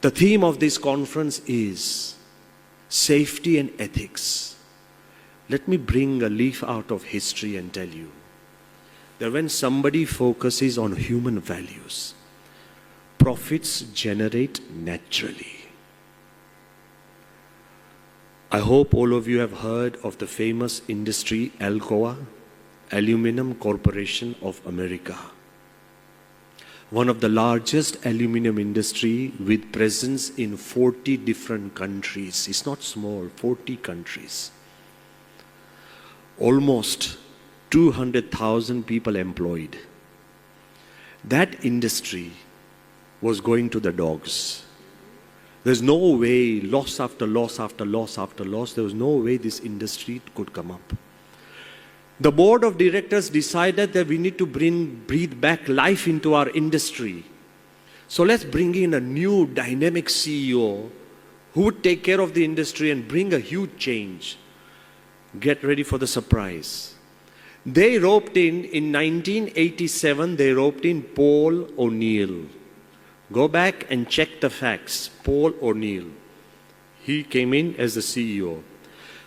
The theme of this conference is safety and ethics. Let me bring a leaf out of history and tell you that when somebody focuses on human values, profits generate naturally. I hope all of you have heard of the famous industry Alcoa, Aluminum Corporation of America. One of the largest aluminum industry with presence in 40 different countries. It's not small, 40 countries. Almost 200,000 people employed. That industry was going to the dogs. There's no way, loss after loss after loss after loss, there was no way this industry could come up. The board of directors decided that we need to breathe back life into our industry. So let's bring in a new dynamic CEO who would take care of the industry and bring a huge change. Get ready for the surprise. They roped in 1987, they roped in Paul O'Neill. Go back and check the facts. Paul O'Neill. He came in as the CEO.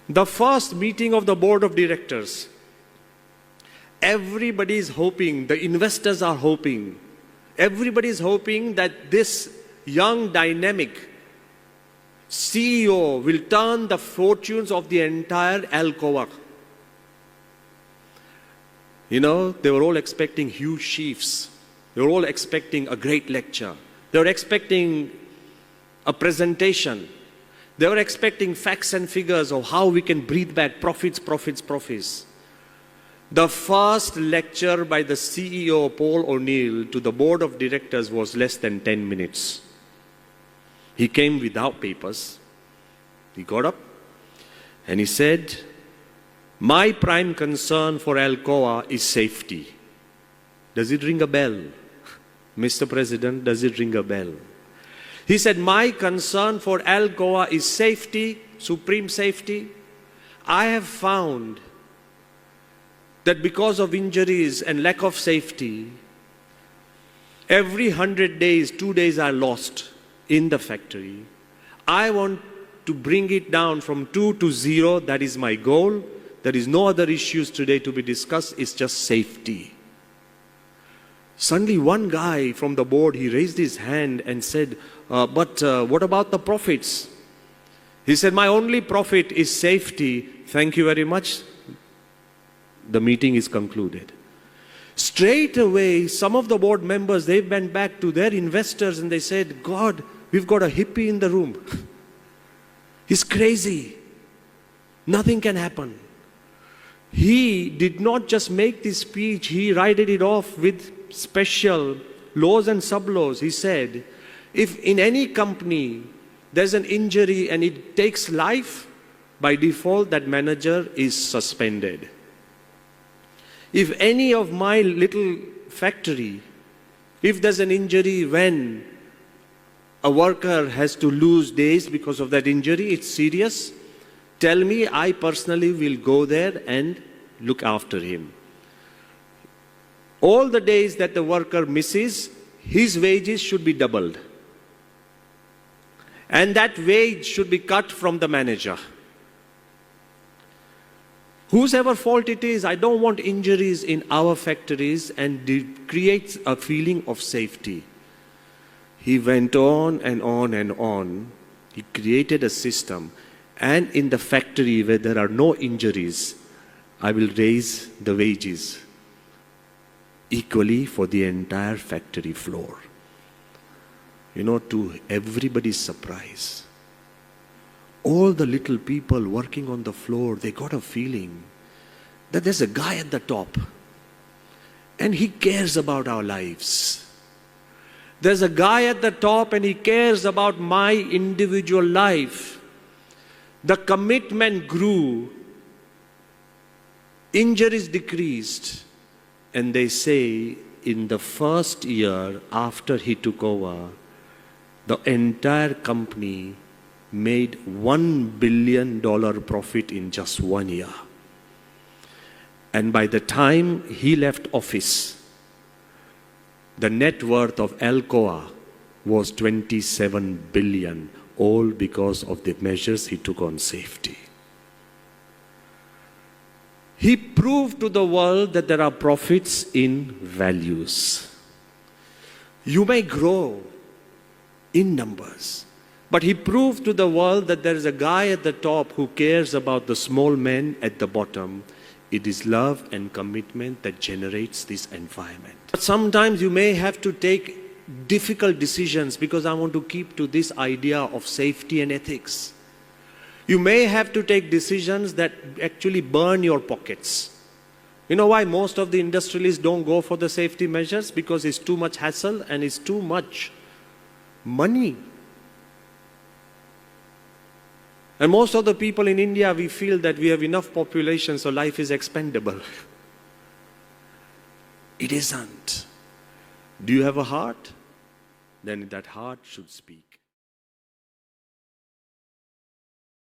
The first meeting of the board of directors, everybody is hoping, the investors are hoping, everybody is hoping that this young dynamic CEO will turn the fortunes of the entire Alcoa. You know, they were all expecting huge chiefs. They were all expecting a great lecture. They were expecting a presentation. They were expecting facts and figures of how we can breathe back profits, profits, profits. The first lecture by the CEO, Paul O'Neill, to the board of directors was less than 10 minutes. He came without papers. He got up and he said, "My prime concern for Alcoa is safety." Does it ring a bell? Mr. President, does it ring a bell? He said, "My concern for Alcoa is safety, supreme safety. I have found that because of injuries and lack of safety, every 100 days, 2 days are lost in the factory. I want to bring it down from 2 to 0. That is my goal. There is no other issues today to be discussed. It's just safety." Suddenly one guy from the board, he raised his hand and said, but what about the profits? He said, "My only profit is safety. Thank you very much." The meeting is concluded. Straight away, some of the board members, they went back to their investors and they said, "God, we've got a hippie in the room. He's crazy. Nothing can happen." He did not just make this speech, he righted it off with special laws and sub-laws. He said, if in any company there's an injury and it takes life, by default that manager is suspended. If any of my little factory, if there's an injury when a worker has to lose days because of that injury, it's serious, tell me, I personally will go there and look after him. All the days that the worker misses, his wages should be doubled. And that wage should be cut from the manager. Whosever fault it is, I don't want injuries in our factories, and it creates a feeling of safety. He went on and on and on. He created a system. And in the factory where there are no injuries, I will raise the wages equally for the entire factory floor. You know, to everybody's surprise, all the little people working on the floor, they got a feeling that there's a guy at the top and he cares about our lives. There's a guy at the top and he cares about my individual life. The commitment grew, injuries decreased, and they say in the first year after he took over, the entire company made $1 billion profit in just 1 year. And by the time he left office, the net worth of Alcoa was 27 billion, all because of the measures he took on safety. He proved to the world that there are profits in values. You may grow in numbers, but he proved to the world that there is a guy at the top who cares about the small men at the bottom. It is love and commitment that generates this environment. But sometimes you may have to take difficult decisions, because I want to keep to this idea of safety and ethics. You may have to take decisions that actually burn your pockets. You know why most of the industrialists don't go for the safety measures? Because it's too much hassle and it's too much money. And most of the people in India, we feel that we have enough population, so life is expendable. It isn't. Do you have a heart? Then that heart should speak.